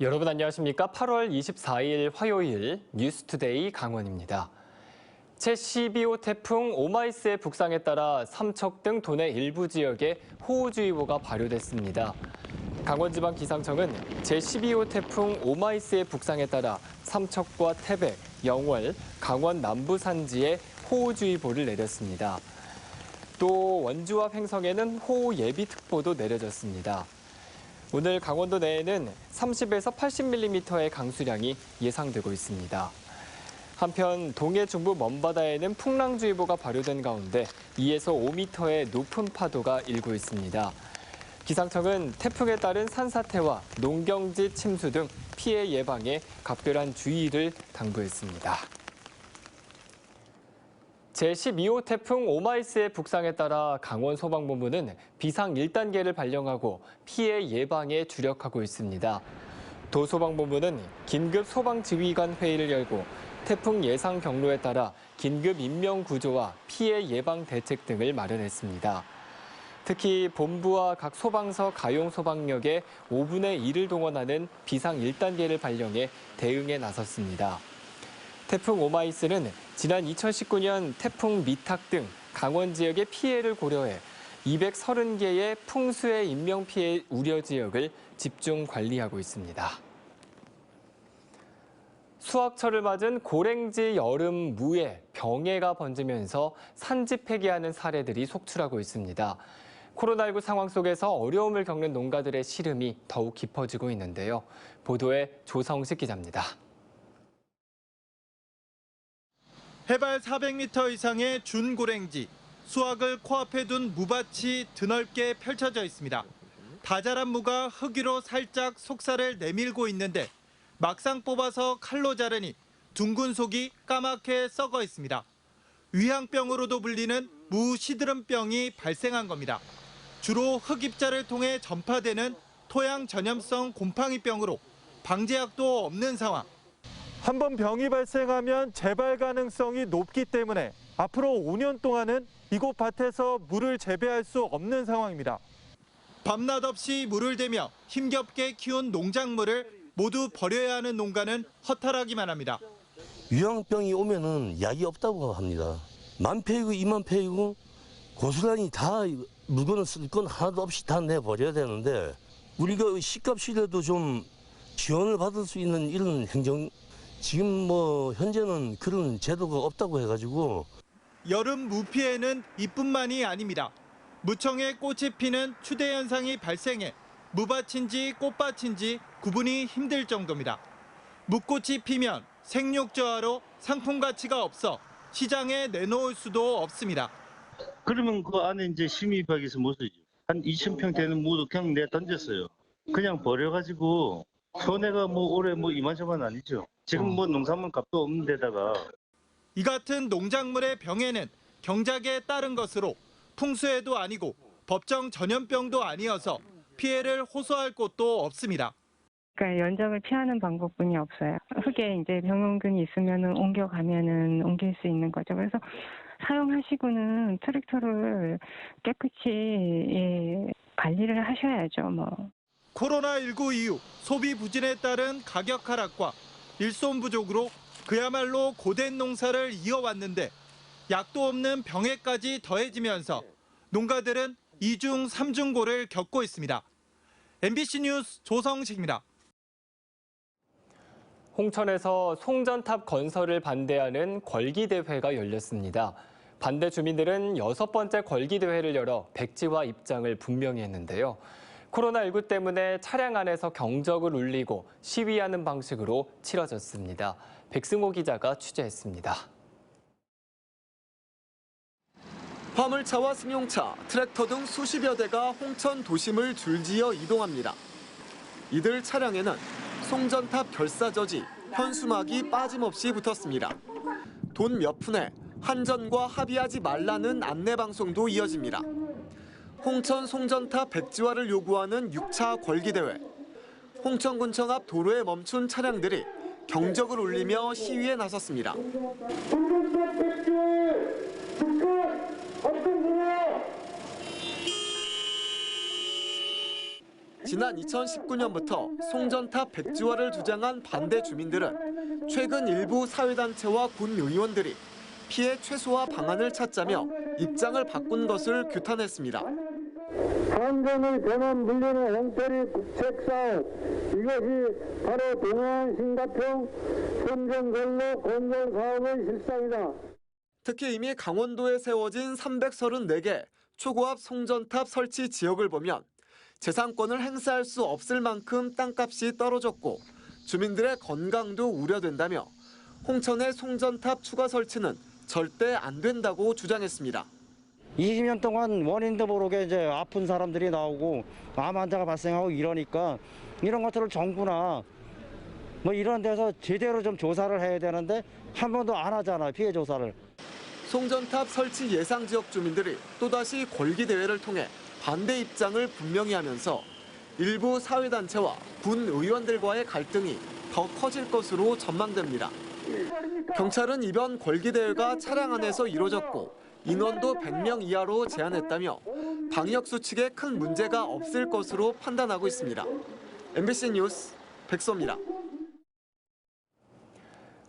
여러분 안녕하십니까? 8월 24일 화요일 뉴스투데이 강원입니다. 제12호 태풍 오마이스의 북상에 따라 삼척 등 도내 일부 지역에 호우주의보가 발효됐습니다. 강원지방기상청은 제12호 태풍 오마이스의 북상에 따라 삼척과 태백, 영월, 강원 남부 산지에 호우주의보를 내렸습니다. 또 원주와 횡성에는 호우 예비특보도 내려졌습니다. 오늘 강원도 내에는 30에서 80mm의 강수량이 예상되고 있습니다. 한편 동해 중부 먼바다에는 풍랑주의보가 발효된 가운데 2에서 5m의 높은 파도가 일고 있습니다. 기상청은 태풍에 따른 산사태와 농경지 침수 등 피해 예방에 각별한 주의를 당부했습니다. 제12호 태풍 오마이스의 북상에 따라 강원소방본부는 비상 1단계를 발령하고 피해 예방에 주력하고 있습니다. 도소방본부는 긴급 소방지휘관 회의를 열고 태풍 예상 경로에 따라 긴급 인명구조와 피해 예방 대책 등을 마련했습니다. 특히 본부와 각 소방서 가용 소방력의 5분의 1을 동원하는 비상 1단계를 발령해 대응에 나섰습니다. 태풍 오마이스는 지난 2019년 태풍 미탁 등 강원 지역의 피해를 고려해 230개의 풍수의 인명피해 우려 지역을 집중 관리하고 있습니다. 수확철을 맞은 고랭지 여름 무에 병해가 번지면서 산지 폐기하는 사례들이 속출하고 있습니다. 코로나19 상황 속에서 어려움을 겪는 농가들의 시름이 더욱 깊어지고 있는데요. 보도에 조성식 기자입니다. 해발 400m 이상의 준고랭지, 수확을 코앞에 둔 무밭이 드넓게 펼쳐져 있습니다. 다 자란 무가 흙 위로 살짝 속살을 내밀고 있는데 막상 뽑아서 칼로 자르니 둥근 속이 까맣게 썩어 있습니다. 위향병으로도 불리는 무 시드름병이 발생한 겁니다. 주로 흙 입자를 통해 전파되는 토양 전염성 곰팡이병으로 방제약도 없는 상황. 한번 병이 발생하면 재발 가능성이 높기 때문에 앞으로 5년 동안은 이곳 밭에서 물을 재배할 수 없는 상황입니다. 밤낮 없이 물을 대며 힘겹게 키운 농작물을 모두 버려야 하는 농가는 허탈하기만 합니다. 유황병이 오면은 약이 없다고 합니다. 10,000폐이고 20,000폐이고 고스란히 다 물건을 쓸 건 하나도 없이 다 내버려야 되는데 우리가 시값이라도 좀 지원을 받을 수 있는 이런 행정 지금 현재는 그런 제도가 없다고 해가지고. 여름 무 피해는 이뿐만이 아닙니다. 무청에 꽃이 피는 추대 현상이 발생해 무밭인지 꽃밭인지 구분이 힘들 정도입니다. 무꽃이 피면 생육저하로 상품 가치가 없어 시장에 내놓을 수도 없습니다. 그러면 그 안에 이제 심의하기 위해서 못 쓰죠. 한 2,000평 되는 무도 그냥 내가 던졌어요. 그냥 버려가지고 손해가 올해 이만저만 아니죠. 지금 농산물 값도 없는 데다가. 이 같은 농작물의 병에는 경작에 따른 것으로 풍수해도 아니고 법정 전염병도 아니어서 피해를 호소할 곳도 없습니다. 그러니까 연작을 피하는 방법뿐이 없어요. 흙에 이제 병원균이 있으면은 옮겨가면은 옮길 수 있는 거죠. 그래서 사용하시고는 트랙터를 깨끗이 관리를 하셔야죠. 코로나19 이후 소비 부진에 따른 가격 하락과 일손 부족으로 그야말로 고된 농사를 이어왔는데 약도 없는 병해까지 더해지면서 농가들은 이중 삼중고를 겪고 있습니다. MBC 뉴스 조성식입니다. 홍천에서 송전탑 건설을 반대하는 걸기대회가 열렸습니다. 반대 주민들은 6번째 걸기대회를 열어 백지화 입장을 분명히 했는데요. 코로나19 때문에 차량 안에서 경적을 울리고 시위하는 방식으로 치러졌습니다. 백승호 기자가 취재했습니다. 화물차와 승용차, 트랙터 등 수십여 대가 홍천 도심을 줄지어 이동합니다. 이들 차량에는 송전탑 결사저지, 현수막이 빠짐없이 붙었습니다. 돈 몇 푼에 한전과 합의하지 말라는 안내방송도 이어집니다. 홍천 송전탑 백지화를 요구하는 6차 걸기대회. 홍천군청 앞 도로에 멈춘 차량들이 경적을 울리며 시위에 나섰습니다. 지난 2019년부터 송전탑 백지화를 주장한 반대 주민들은 최근 일부 사회단체와 군 의원들이 피해 최소화 방안을 찾자며 입장을 바꾼 것을 규탄했습니다. 환경의 변화 물리는 엉터리 국책 사업, 이것이 바로 동해안 신가평 선정선로 건설 사업의 실상이다. 특히 이미 강원도에 세워진 334개 초고압 송전탑 설치 지역을 보면 재산권을 행사할 수 없을 만큼 땅값이 떨어졌고 주민들의 건강도 우려된다며 홍천의 송전탑 추가 설치는 절대 안 된다고 주장했습니다. 20년 동안 원인도 모르게 이제 아픈 사람들이 나오고 암 환자가 발생하고 이러니까 이런 것들을 정부나 뭐 이런 데서 제대로 좀 조사를 해야 되는데 한 번도 안 하잖아, 피해 조사를. 송전탑 설치 예상 지역 주민들이 또다시 골기 대회를 통해 반대 입장을 분명히 하면서 일부 사회단체와 군 의원들과의 갈등이 더 커질 것으로 전망됩니다. 경찰은 이번 골기 대회가 차량 안에서 이루어졌고 인원도 100명 이하로 제한했다며 방역 수칙에 큰 문제가 없을 것으로 판단하고 있습니다. MBC 뉴스 백소입니다.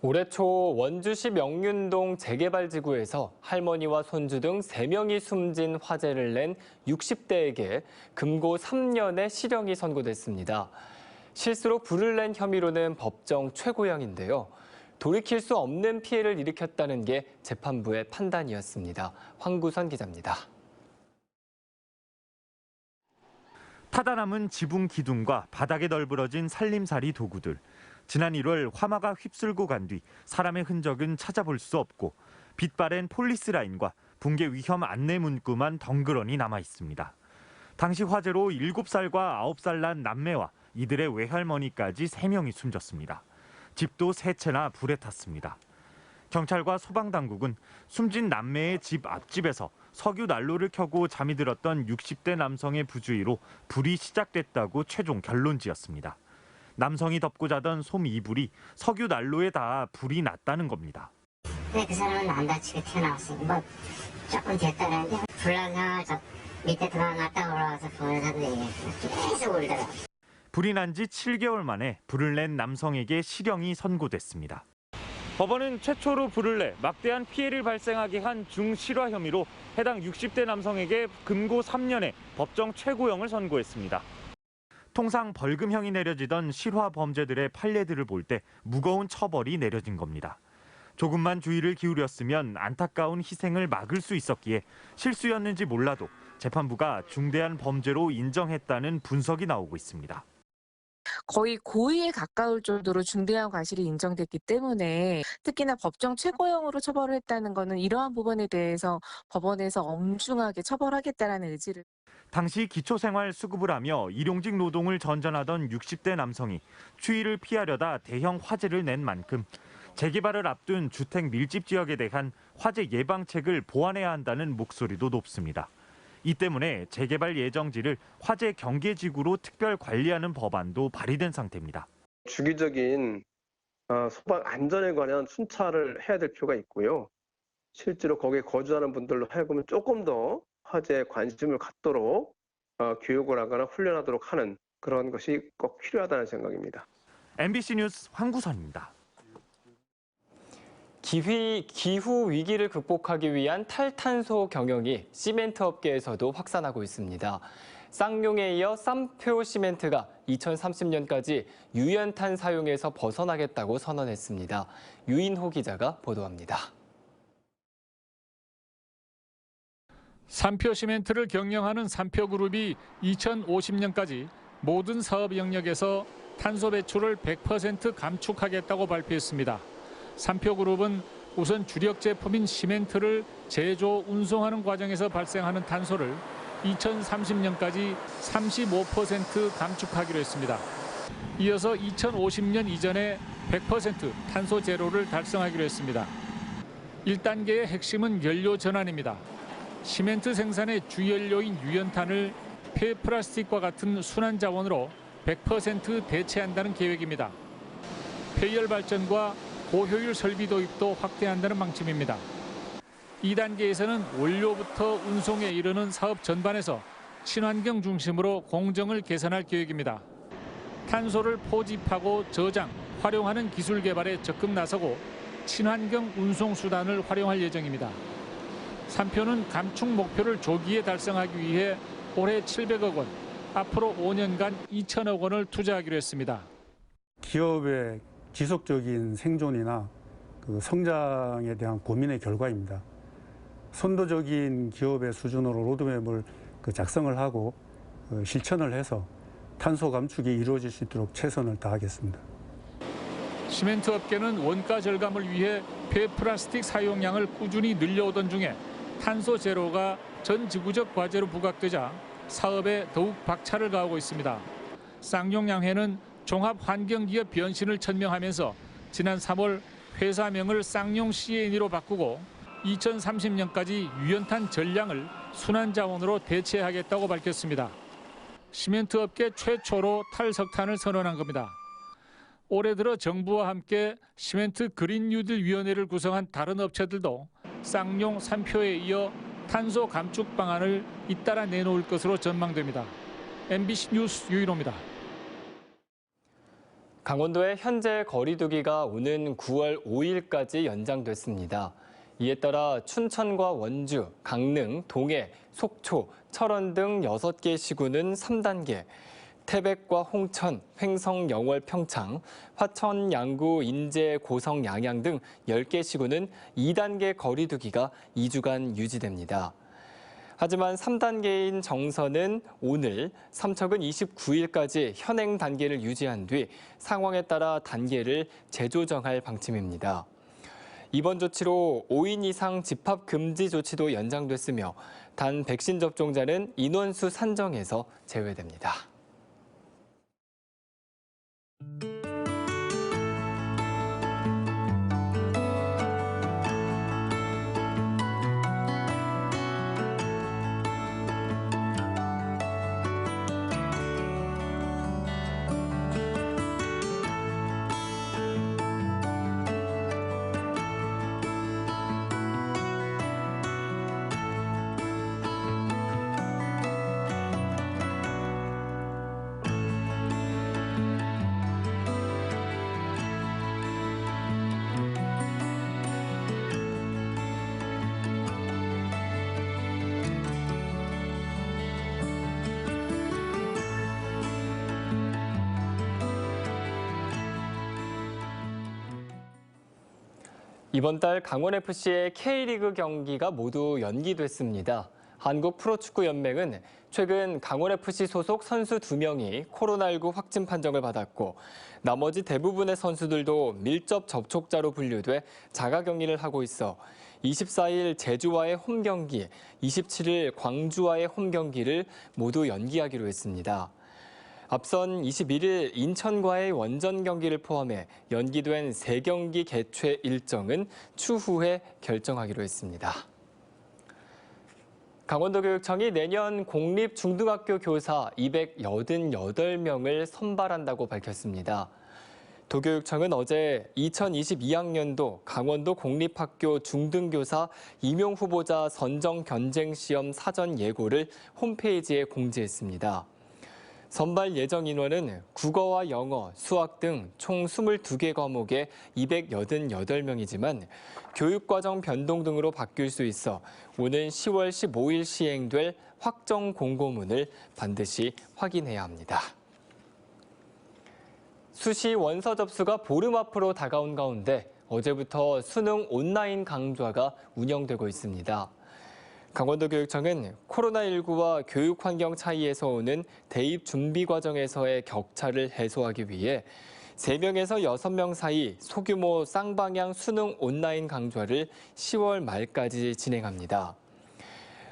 올해 초 원주시 명륜동 재개발 지구에서 할머니와 손주 등 3명이 숨진 화재를 낸 60대에게 금고 3년의 실형이 선고됐습니다. 실수로 불을 낸 혐의로는 법정 최고형인데요. 돌이킬 수 없는 피해를 일으켰다는 게 재판부의 판단이었습니다. 황구선 기자입니다. 타다 남은 지붕 기둥과 바닥에 널브러진 살림살이 도구들. 지난 1월 화마가 휩쓸고 간 뒤 사람의 흔적은 찾아볼 수 없고 빛바랜 폴리스 라인과 붕괴 위험 안내 문구만 덩그러니 남아 있습니다. 당시 화재로 7살과 9살 난 남매와 이들의 외할머니까지 3명이 숨졌습니다. 집도 3채나 불에 탔습니다. 경찰과 소방당국은 숨진 남매의 집 앞집에서 석유 난로를 켜고 잠이 들었던 60대 남성의 부주의로 불이 시작됐다고 최종 결론지었습니다. 남성이 덮고 자던 솜 이불이 석유 난로에 닿아 불이 났다는 겁니다. 그 사람은 안 다치게 튀어나왔어요. 뭐 조금 됐다는데 불난 상황에서 밑에 들어갔다 올라와서 보내는데 계속 울더라고요. 불이 난 지 7개월 만에 불을 낸 남성에게 실형이 선고됐습니다. 법원은 최초로 불을 내 막대한 피해를 발생하게 한 중실화 혐의로 해당 60대 남성에게 금고 3년의 법정 최고형을 선고했습니다. 통상 벌금형이 내려지던 실화 범죄들의 판례들을 볼 때 무거운 처벌이 내려진 겁니다. 조금만 주의를 기울였으면 안타까운 희생을 막을 수 있었기에 실수였는지 몰라도 재판부가 중대한 범죄로 인정했다는 분석이 나오고 있습니다. 거의 고의에 가까울 정도로 중대한 과실이 인정됐기 때문에 특히나 법정 최고형으로 처벌을 했다는 것은 이러한 부분에 대해서 법원에서 엄중하게 처벌하겠다는 의지를. 당시 기초생활수급을 하며 일용직 노동을 전전하던 60대 남성이 추위를 피하려다 대형 화재를 낸 만큼 재개발을 앞둔 주택 밀집 지역에 대한 화재 예방책을 보완해야 한다는 목소리도 높습니다. 이 때문에 재개발 예정지를 화재 경계지구로 특별 관리하는 법안도 발의된 상태입니다. 주기적인 소방 안전에 관한 순찰을 해야 될 필요가 있고요. 실제로 거기에 거주하는 분들로 하여금 조금 더 화재에 관심을 갖도록 교육을 하거나 훈련하도록 하는 그런 것이 꼭 필요하다는 생각입니다. MBC 뉴스 황구선입니다. 기후 위기를 극복하기 위한 탈탄소 경영이 시멘트 업계에서도 확산하고 있습니다. 쌍용에 이어 쌈표 시멘트가 2030년까지 유연탄 사용에서 벗어나겠다고 선언했습니다. 유인호 기자가 보도합니다. 쌈표 시멘트를 경영하는 쌈표그룹이 2050년까지 모든 사업 영역에서 탄소 배출을 100% 감축하겠다고 발표했습니다. 쌈표그룹은 우선 주력 제품인 시멘트를 제조, 운송하는 과정에서 발생하는 탄소를 2030년까지 35% 감축하기로 했습니다. 이어서 2050년 이전에 100% 탄소 제로를 달성하기로 했습니다. 1단계의 핵심은 연료 전환입니다. 시멘트 생산의 주연료인 유연탄을 폐플라스틱과 같은 순환 자원으로 100% 대체한다는 계획입니다. 폐열 발전과 고효율 설비 도입도 확대한다는 방침입니다. 2단계에서는 원료부터 운송에 이르는 사업 전반에서 친환경 중심으로 공정을 개선할 계획입니다. 탄소를 포집하고 저장, 활용하는 기술 개발에 적극 나서고 친환경 운송 수단을 활용할 예정입니다. 산표는 감축 목표를 조기에 달성하기 위해 올해 700억 원, 앞으로 5년간 2천억 원을 투자하기로 했습니다. 기업의 지속적인 생존이나 성장에 대한 고민의 결과입니다. 선도적인 기업의 수준으로 로드맵을 작성을 하고 실천을 해서 탄소 감축이 이루어질 수 있도록 최선을 다하겠습니다. 시멘트 업계는 원가 절감을 위해 폐플라스틱 사용량을 꾸준히 늘려오던 중에 탄소 제로가 전 지구적 과제로 부각되자 사업에 더욱 박차를 가하고 있습니다. 쌍용양회는 종합환경기업 변신을 천명하면서 지난 3월 회사명을 쌍용 C&E로 바꾸고 2030년까지 유연탄 전량을 순환자원으로 대체하겠다고 밝혔습니다. 시멘트 업계 최초로 탈석탄을 선언한 겁니다. 올해 들어 정부와 함께 시멘트 그린 뉴딜 위원회를 구성한 다른 업체들도 쌍용 산표에 이어 탄소 감축 방안을 잇따라 내놓을 것으로 전망됩니다. MBC 뉴스 유인호입니다. 강원도의 현재 거리두기가 오는 9월 5일까지 연장됐습니다. 이에 따라 춘천과 원주, 강릉, 동해, 속초, 철원 등 6개 시군은 3단계, 태백과 홍천, 횡성, 영월, 평창, 화천, 양구, 인제, 고성, 양양 등 10개 시군은 2단계 거리두기가 2주간 유지됩니다. 하지만 3단계인 정선은 오늘, 삼척은 29일까지 현행 단계를 유지한 뒤 상황에 따라 단계를 재조정할 방침입니다. 이번 조치로 5인 이상 집합 금지 조치도 연장됐으며 단 백신 접종자는 인원수 산정에서 제외됩니다. 이번 달 강원FC의 K리그 경기가 모두 연기됐습니다. 한국프로축구연맹은 최근 강원FC 소속 선수 2명이 코로나19 확진 판정을 받았고 나머지 대부분의 선수들도 밀접 접촉자로 분류돼 자가격리를 하고 있어 24일 제주와의 홈경기, 27일 광주와의 홈경기를 모두 연기하기로 했습니다. 앞선 21일 인천과의 원정 경기를 포함해 연기된 3경기 개최 일정은 추후에 결정하기로 했습니다. 강원도교육청이 내년 공립중등학교 교사 288명을 선발한다고 밝혔습니다. 도교육청은 어제 2022학년도 강원도 공립학교 중등교사 임용 후보자 선정 견쟁 시험 사전 예고를 홈페이지에 공지했습니다. 선발 예정 인원은 국어와 영어, 수학 등 총 22개 과목에 288명이지만 교육과정 변동 등으로 바뀔 수 있어 오는 10월 15일 시행될 확정 공고문을 반드시 확인해야 합니다. 수시 원서 접수가 보름 앞으로 다가온 가운데 어제부터 수능 온라인 강좌가 운영되고 있습니다. 강원도교육청은 코로나19와 교육 환경 차이에서 오는 대입 준비 과정에서의 격차를 해소하기 위해 3명에서 6명 사이 소규모 쌍방향 수능 온라인 강좌를 10월 말까지 진행합니다.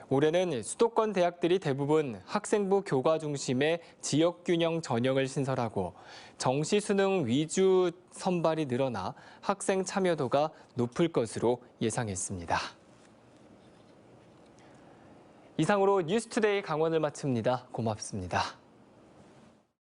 올해는 수도권 대학들이 대부분 학생부 교과 중심의 지역균형 전형을 신설하고 정시 수능 위주 선발이 늘어나 학생 참여도가 높을 것으로 예상했습니다. 이상으로 뉴스투데이 강원을 마칩니다. 고맙습니다.